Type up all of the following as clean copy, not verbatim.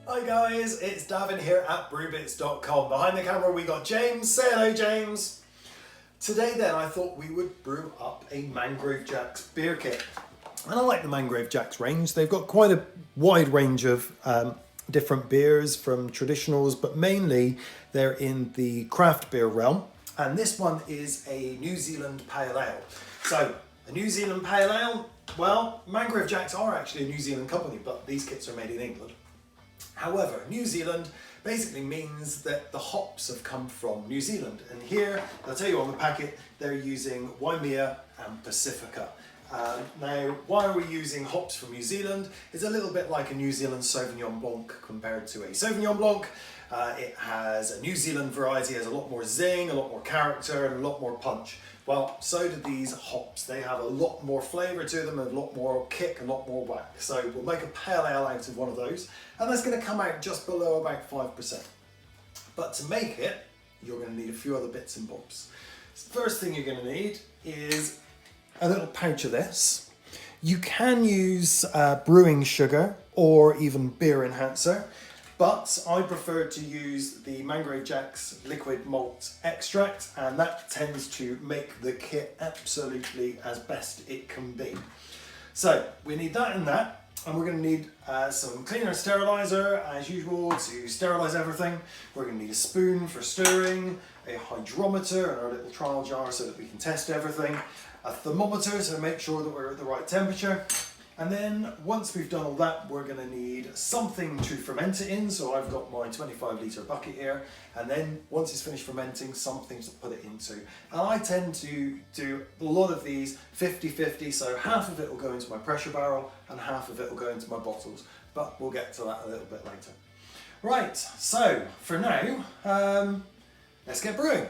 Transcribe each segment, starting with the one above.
Hi guys, it's Davin here at brewbits.com. Behind the camera we got James. Say hello, James. Today then I thought we would brew up a Mangrove Jack's beer kit. And I like the Mangrove Jack's range. They've got quite a wide range of different beers from traditionals, but mainly they're in the craft beer realm. And this one is a New Zealand Pale Ale. So a New Zealand Pale Ale, well, Mangrove Jacks are actually a New Zealand company, but these kits are made in England. However, New Zealand basically means that the hops have come from New Zealand. And here, I'll tell you on the packet, they're using Waimea and Pacifica. Now, why are we using hops from New Zealand? It's a little bit like a New Zealand Sauvignon Blanc compared to a Sauvignon Blanc. It has a New Zealand variety, has a lot more zing, a lot more character, and a lot more punch. Well, so do these hops. They have a lot more flavour to them, a lot more kick, a lot more whack. So we'll make a pale ale out of one of those, and that's going to come out just below about 5%. But to make it, you're going to need a few other bits and bobs. First thing you're going to need is a little pouch of this. You can use brewing sugar or even beer enhancer, but I prefer to use the Mangrove Jack's liquid malt extract, and that tends to make the kit absolutely as best it can be. So we need that and that, and we're going to need some cleaner sterilizer as usual to sterilise everything. We're going to need a spoon for stirring, a hydrometer and our little trial jar so that we can test everything, a thermometer to make sure that we're at the right temperature. And then once we've done all that, we're going to need something to ferment it in. So I've got my 25 litre bucket here. And then once it's finished fermenting, something to put it into. And I tend to do a lot of these 50-50. So half of it will go into my pressure barrel and half of it will go into my bottles. But we'll get to that a little bit later. Right, so for now, let's get brewing.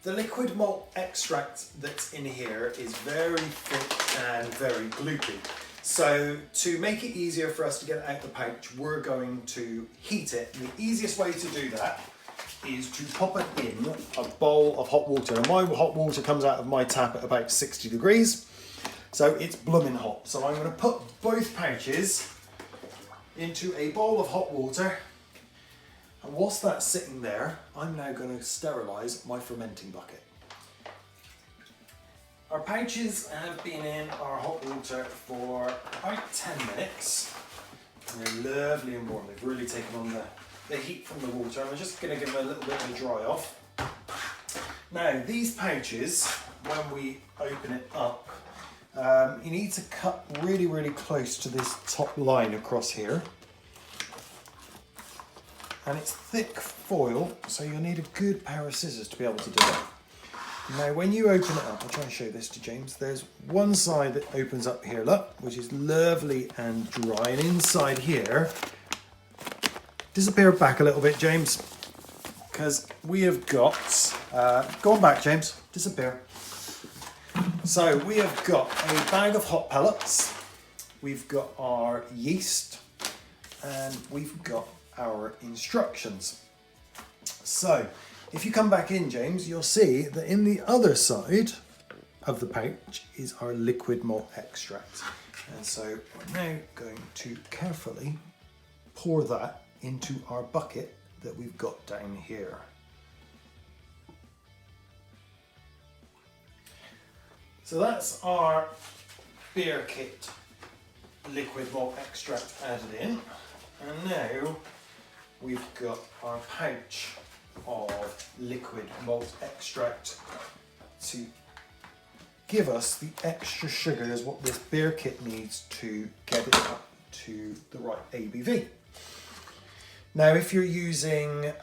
The liquid malt extract that's in here is very thick and very gloopy. So to make it easier for us to get it out the pouch, we're going to heat it. And the easiest way to do that is to pop it in a bowl of hot water. And my hot water comes out of my tap at about 60 degrees. So it's blooming hot. So I'm going to put both pouches into a bowl of hot water. And whilst that's sitting there, I'm now going to sterilise my fermenting bucket. Our pouches have been in our hot water for about 10 minutes. And they're lovely and warm. They've really taken on the heat from the water. I'm just going to give them a little bit of a dry off. Now, these pouches, when we open it up, you need to cut really, really close to this top line across here. And it's thick foil, so you'll need a good pair of scissors to be able to do it. Now when you open it up, I'll try and show this to James, there's one side that opens up here, look, which is lovely and dry, and inside here, disappear back a little bit, James, because we have got, go on back, James, disappear. So we have got a bag of hot pellets, we've got our yeast, and we've got our instructions. So if you come back in, James, you'll see that in the other side of the pouch is our liquid malt extract. And so we're now going to carefully pour that into our bucket that we've got down here. So that's our beer kit liquid malt extract added in. And now we've got our pouch of liquid malt extract to give us the extra sugars what this beer kit needs to get it up to the right ABV. Now if you're using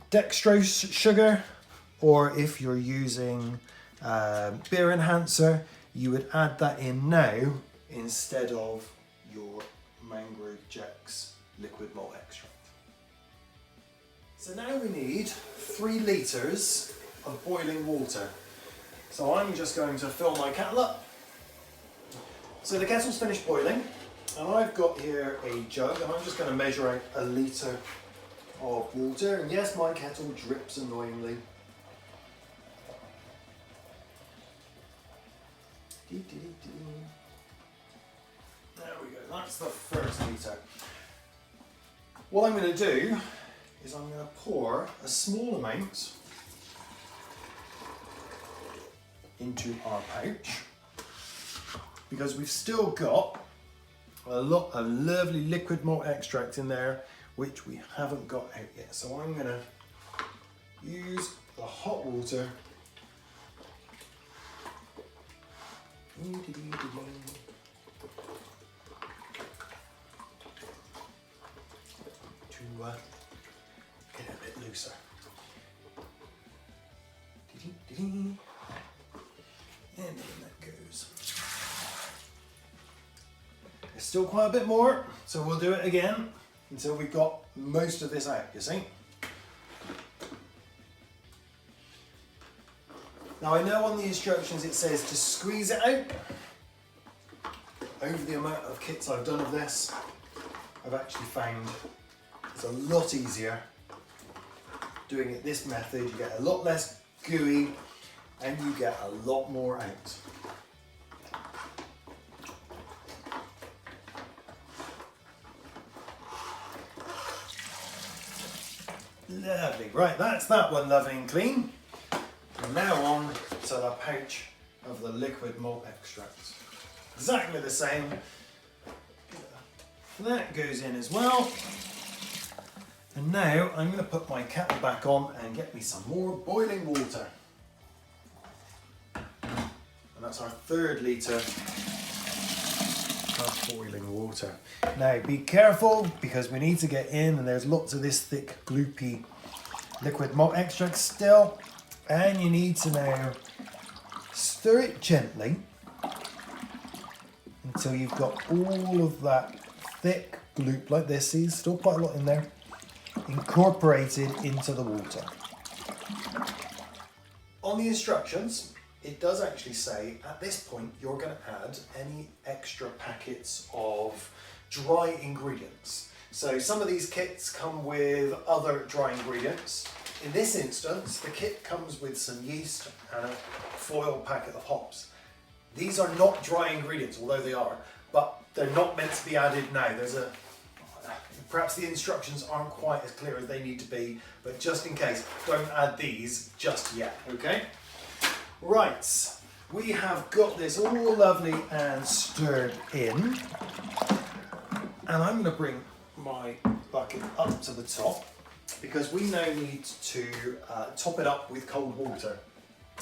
dextrose sugar, or if you're using beer enhancer, you would add that in now instead of your Mangrove Jack's liquid malt extract. So now we need 3 litres of boiling water. So I'm just going to fill my kettle up. So the kettle's finished boiling, and I've got here a jug, and I'm just going to measure out a litre of water. And yes, my kettle drips annoyingly. There we go, that's the first litre. What I'm going to do is I'm going to pour a small amount into our pouch, because we've still got a lot of lovely liquid malt extract in there which we haven't got out yet. So I'm going to use the hot water to get it a bit looser. And in that goes. There's still quite a bit more, so we'll do it again until we've got most of this out, you see. Now I know on the instructions it says to squeeze it out. Over the amount of kits I've done of this, I've actually found it's a lot easier doing it this method. You get a lot less gooey and you get a lot more out. Lovely, right, that's that one lovely and clean. And now on to the pouch of the liquid malt extract. Exactly the same. That goes in as well. And now I'm going to put my kettle back on and get me some more boiling water. And that's our 3rd litre of boiling water. Now be careful, because we need to get in, and there's lots of this thick gloopy liquid malt extract still, and you need to now stir it gently until you've got all of that thick gloop like this. See, there's still quite a lot in there, incorporated into the water. On the instructions, it does actually say at this point you're going to add any extra packets of dry ingredients. So some of these kits come with other dry ingredients. In this instance, the kit comes with some yeast and a foil packet of hops. These are not dry ingredients, although they are, but they're not meant to be added now. Perhaps the instructions aren't quite as clear as they need to be, but just in case, don't add these just yet, okay? Right, we have got this all lovely and stirred in, and I'm going to bring my bucket up to the top, because we now need to top it up with cold water.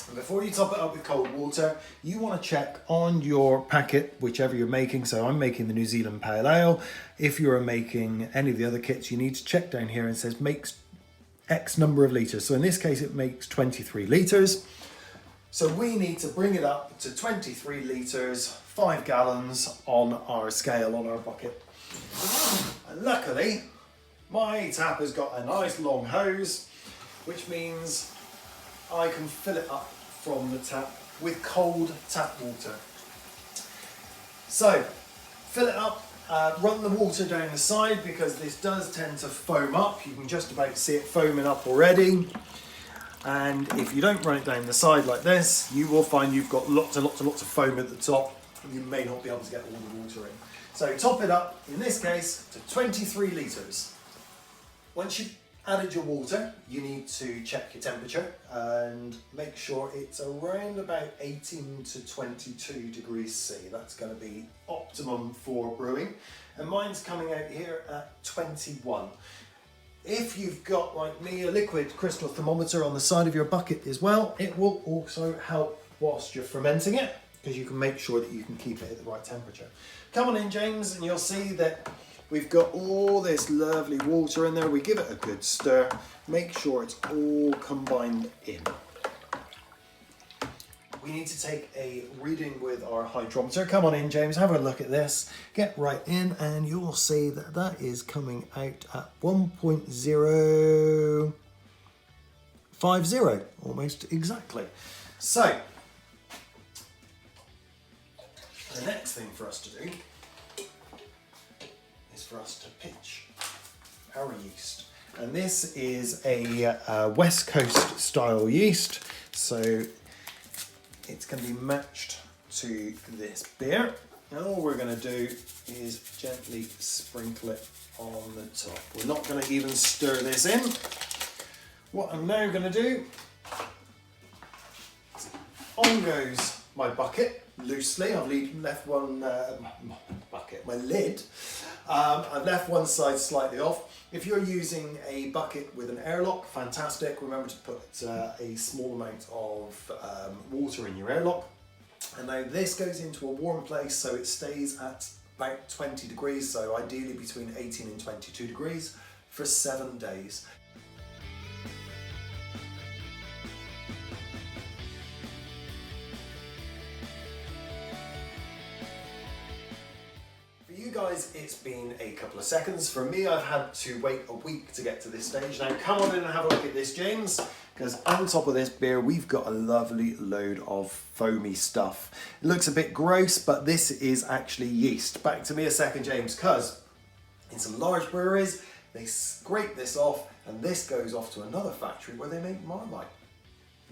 And before you top it up with cold water, you want to check on your packet, whichever you're making. So I'm making the New Zealand Pale Ale. If you're making any of the other kits, you need to check down here and it says makes X number of litres. So in this case, it makes 23 litres. So we need to bring it up to 23 litres, 5 gallons on our scale, on our bucket. And luckily, my tap has got a nice long hose, which means I can fill it up from the tap with cold tap water. So, fill it up, run the water down the side, because this does tend to foam up. You can just about see it foaming up already. And if you don't run it down the side like this, you will find you've got lots and lots and lots of foam at the top, and you may not be able to get all the water in. So top it up, in this case, to 23 litres. Once you've added your water, you need to check your temperature and make sure it's around about 18 to 22 degrees C. That's going to be optimum for brewing. And mine's coming out here at 21. If you've got, like me, a liquid crystal thermometer on the side of your bucket as well, it will also help whilst you're fermenting it, because you can make sure that you can keep it at the right temperature. Come on in, James, and you'll see that we've got all this lovely water in there. We give it a good stir, make sure it's all combined in. We need to take a reading with our hydrometer. Come on in, James, have a look at this. Get right in and you'll see that that is coming out at 1.050, almost exactly. So, the next thing for us to do is for us to pitch our yeast. And this is a West Coast style yeast. So it's going to be matched to this beer. And all we're going to do is gently sprinkle it on the top. We're not going to even stir this in. What I'm now going to do, on goes my bucket loosely. I've left one my lid. I've left one side slightly off. If you're using a bucket with an airlock, fantastic. Remember to put a small amount of water in your airlock. And now this goes into a warm place, so it stays at about 20 degrees, so ideally between 18 and 22 degrees for 7 days. For you guys, it's been a couple of seconds. For me, I've had to wait a week to get to this stage. Now come on in and have a look at this, James, because on top of this beer, we've got a lovely load of foamy stuff. It looks a bit gross, but this is actually yeast. Back to me a second, James, because in some large breweries, they scrape this off and this goes off to another factory where they make Marmite.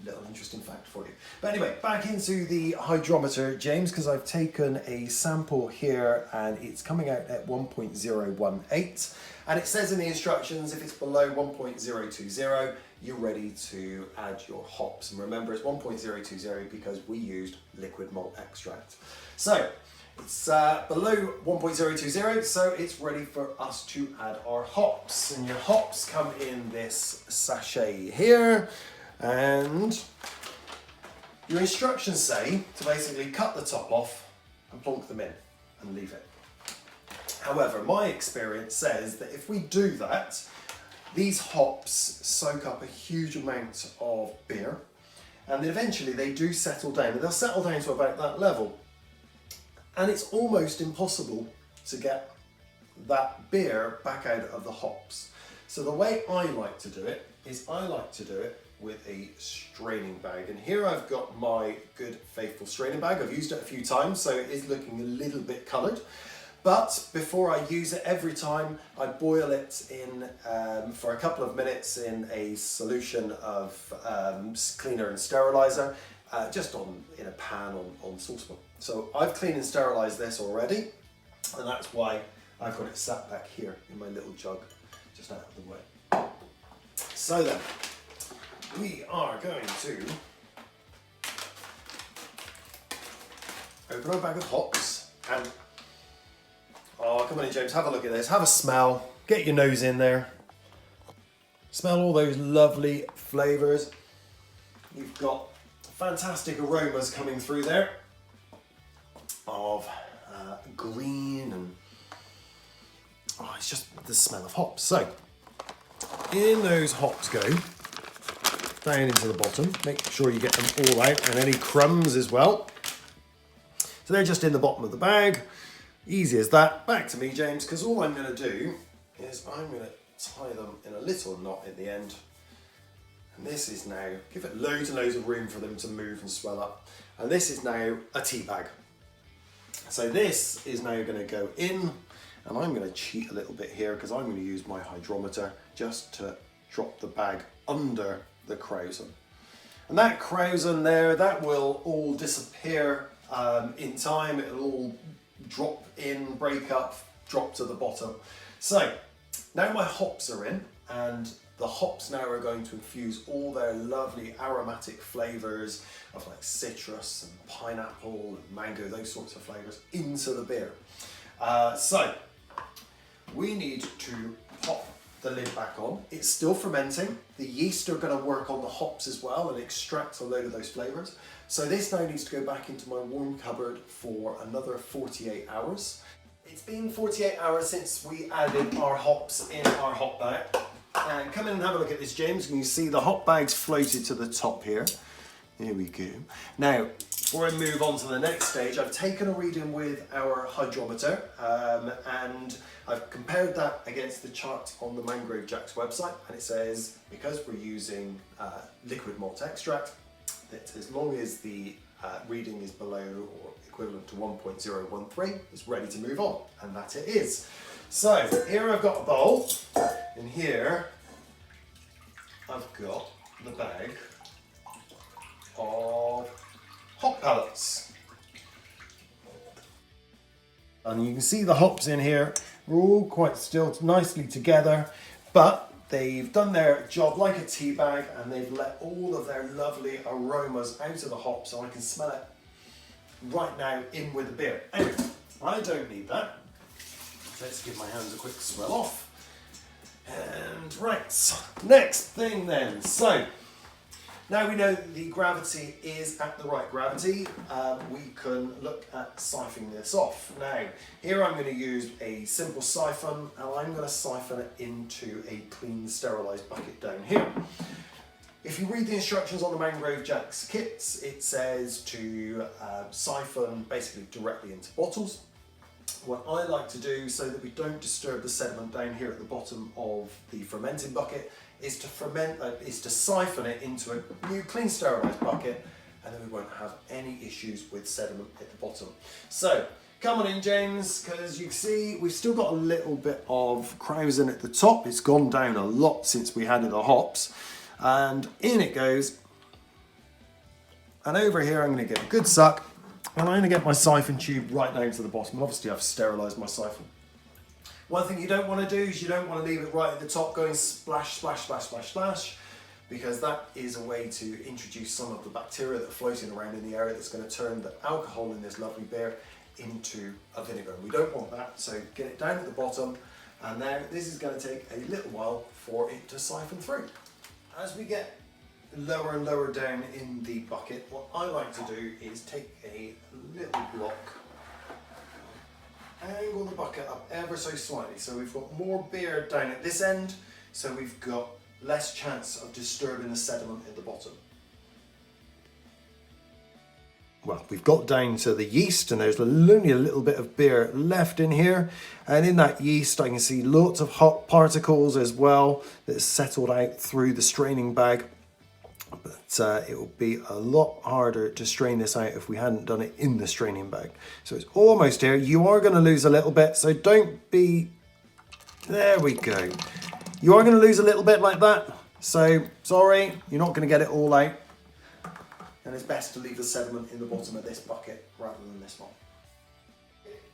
Little interesting fact for you. But anyway, back into the hydrometer, James, because I've taken a sample here and it's coming out at 1.018. And it says in the instructions, if it's below 1.020, you're ready to add your hops. And remember, it's 1.020 because we used liquid malt extract. So it's below 1.020, so it's ready for us to add our hops. And your hops come in this sachet here. And your instructions say to basically cut the top off and plonk them in and leave it. However, my experience says that if we do that, these hops soak up a huge amount of beer and eventually they do settle down. And they'll settle down to about that level. And it's almost impossible to get that beer back out of the hops. So the way I like to do it is I like to do it with a straining bag. And here I've got my good faithful straining bag. I've used it a few times, so it is looking a little bit coloured. But before I use it, every time I boil it in for a couple of minutes in a solution of cleaner and steriliser, just in a pan on saucepan. So I've cleaned and sterilised this already, and that's why I've got it sat back here in my little jug, just out of the way. So then, we are going to open our bag of hops and, oh, come on in, James, have a look at this, have a smell, get your nose in there, smell all those lovely flavours. You've got fantastic aromas coming through there of green and, oh, it's just the smell of hops. So, in those hops go, down into the bottom. Make sure you get them all out and any crumbs as well. So they're just in the bottom of the bag. Easy as that. Back to me, James, because all I'm going to do is I'm going to tie them in a little knot at the end. And this is now, give it loads and loads of room for them to move and swell up. And this is now a tea bag. So this is now going to go in, and I'm going to cheat a little bit here because I'm going to use my hydrometer just to drop the bag under the krausen. And that krausen there, that will all disappear in time. It'll all drop in, break up, drop to the bottom. So now my hops are in, and the hops now are going to infuse all their lovely aromatic flavours of like citrus and pineapple and mango, those sorts of flavours, into the beer. So we need to pop the lid back on. It's still fermenting. The yeast are going to work on the hops as well and extract a load of those flavours. So this now needs to go back into my warm cupboard for another 48 hours. It's been 48 hours since we added our hops in our hop bag. And come in and have a look at this, James. Can you see the hop bag's floated to the top here? There we go. Now, before I move on to the next stage, I've taken a reading with our hydrometer and I've compared that against the chart on the Mangrove Jack's website, and it says because we're using liquid malt extract, that as long as the reading is below or equivalent to 1.013, it's ready to move on, and that it is. So here I've got a bowl, and here I've got the bag of hop pellets. And you can see the hops in here are all quite still nicely together, but they've done their job like a tea bag, and they've let all of their lovely aromas out of the hops, so I can smell it right now in with the beer. Anyway, I don't need that. Let's give my hands a quick swell off. And right, next thing then. So, now we know that the gravity is at the right gravity, we can look at siphoning this off. Now, here I'm going to use a simple siphon, and I'm going to siphon it into a clean, sterilised bucket down here. If you read the instructions on the Mangrove Jack's kits, it says to siphon basically directly into bottles. What I like to do, so that we don't disturb the sediment down here at the bottom of the fermenting bucket, is to siphon it into a new clean sterilised bucket, and then we won't have any issues with sediment at the bottom. So come on in, James, because you can see we've still got a little bit of krausen at the top. It's gone down a lot since we had the hops, and in it goes. And over here I'm going to get a good suck, and I'm going to get my siphon tube right down to the bottom. And obviously I've sterilised my siphon. One thing you don't want to do is you don't want to leave it right at the top going splash, splash, splash, splash, splash, because that is a way to introduce some of the bacteria that are floating around in the area that's going to turn the alcohol in this lovely beer into a vinegar. We don't want that, so get it down at the bottom, and now this is going to take a little while for it to siphon through. As we get lower and lower down in the bucket, what I like to do is take a little block, angle the bucket up ever so slightly, so we've got more beer down at this end, so we've got less chance of disturbing the sediment at the bottom. Well, we've got down to the yeast, and there's only a little bit of beer left in here, and in that yeast I can see lots of hot particles as well that's settled out through the straining bag. But it will be a lot harder to strain this out if we hadn't done it in the straining bag. So it's almost here. You are going to lose a little bit, so don't be... There we go. You are going to lose a little bit like that. So, sorry, you're not going to get it all out. And it's best to leave the sediment in the bottom of this bucket rather than this one.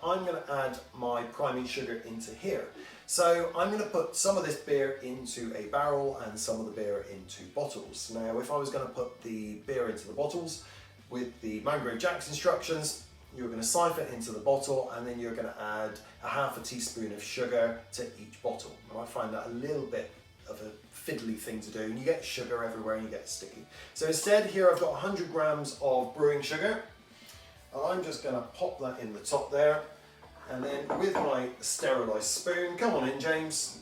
I'm going to add my priming sugar into here. So I'm going to put some of this beer into a barrel and some of the beer into bottles. Now, if I was going to put the beer into the bottles with the Mangrove Jack's instructions, you're going to siphon it into the bottle, and then you're going to add a half a teaspoon of sugar to each bottle. Now, I find that a little bit of a fiddly thing to do, and you get sugar everywhere and you get sticky. So instead, here I've got 100 grams of brewing sugar, and I'm just going to pop that in the top there. And then with my sterilised spoon, come on in, James,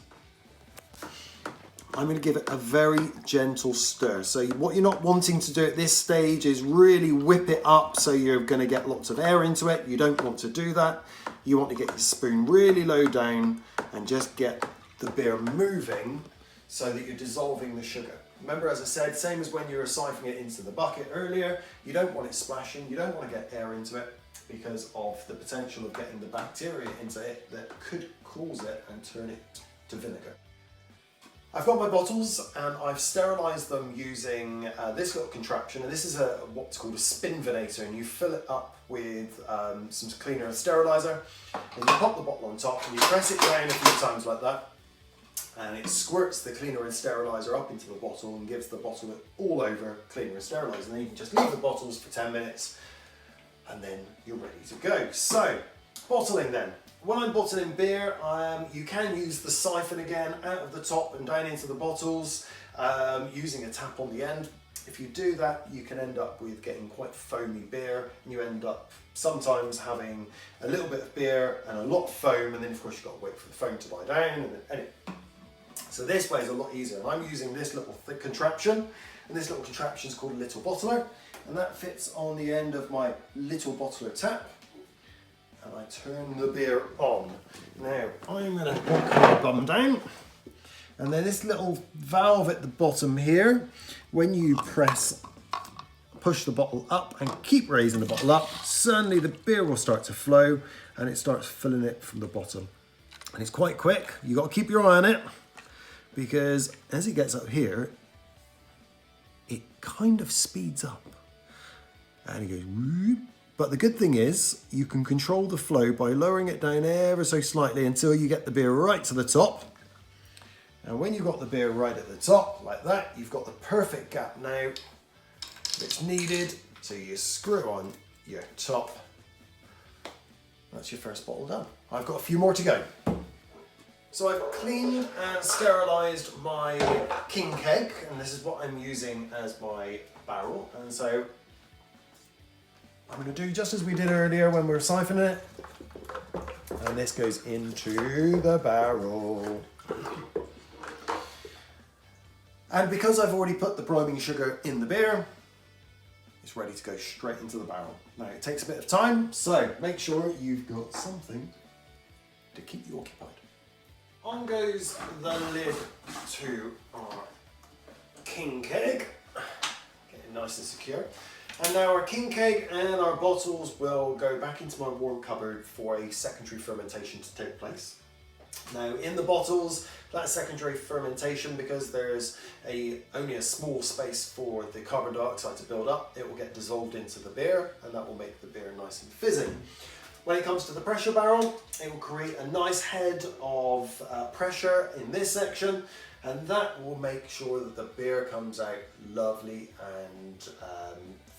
I'm going to give it a very gentle stir. So what you're not wanting to do at this stage is really whip it up so you're going to get lots of air into it. You don't want to do that. You want to get your spoon really low down and just get the beer moving so that you're dissolving the sugar. Remember, as I said, same as when you were siphoning it into the bucket earlier, you don't want it splashing, you don't want to get air into it, because of the potential of getting the bacteria into it that could cause it and turn it to vinegar. I've got my bottles and I've sterilised them using this little contraption, and this is what's called a spinvinator, and you fill it up with some cleaner and steriliser, and you pop the bottle on top and you press it down a few times like that, and it squirts the cleaner and steriliser up into the bottle and gives the bottle all over cleaner and steriliser, and then you can just leave the bottles for 10 minutes and then you're ready to go. So, bottling then. When I'm bottling beer, you can use the siphon again out of the top and down into the bottles using a tap on the end. If you do that, you can end up with getting quite foamy beer, and you end up sometimes having a little bit of beer and a lot of foam, and then of course you've got to wait for the foam to die down. And anyway. So this way is a lot easier, and I'm using this little thick contraption, and this little contraption is called a little bottler, and that fits on the end of my little bottler tap, and I turn the beer on. Now I'm going to walk my bum down, and then this little valve at the bottom here, when you push the bottle up and keep raising the bottle up, suddenly the beer will start to flow and it starts filling it from the bottom. And it's quite quick. You've got to keep your eye on it, because as it gets up here, it kind of speeds up. And it goes whoop, But the good thing is you can control the flow by lowering it down ever so slightly until you get the beer right to the top. And when you've got the beer right at the top, like that, you've got the perfect gap now that's needed. So you screw on your top. That's your first bottle done. I've got a few more to go. So I've cleaned and sterilised my king keg, and this is what I'm using as my barrel. And so I'm going to do just as we did earlier when we were siphoning it. And this goes into the barrel. And because I've already put the priming sugar in the beer, it's ready to go straight into the barrel. Now it takes a bit of time, so make sure you've got something to keep you occupied. On goes the lid to our king keg, getting nice and secure. And now our king keg and our bottles will go back into my warm cupboard for a secondary fermentation to take place. Now in the bottles, that secondary fermentation, because there's only a small space for the carbon dioxide to build up, it will get dissolved into the beer, and that will make the beer nice and fizzy. When it comes to the pressure barrel, it will create a nice head of pressure in this section, and that will make sure that the beer comes out lovely and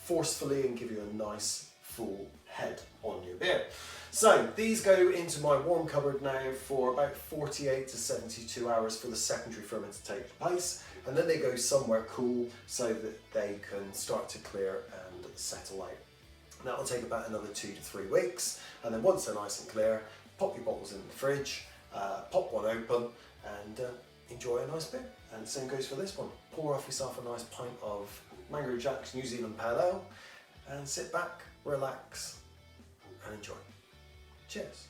forcefully and give you a nice full head on your beer. So these go into my warm cupboard now for about 48 to 72 hours for the secondary ferment to take place, and then they go somewhere cool so that they can start to clear and settle out. That will take about another 2 to 3 weeks, and then once they're nice and clear, pop your bottles in the fridge, pop one open, and enjoy a nice beer. And the same goes for this one. Pour off yourself a nice pint of Mangrove Jack's New Zealand Pale Ale, and sit back, relax, and enjoy. Cheers.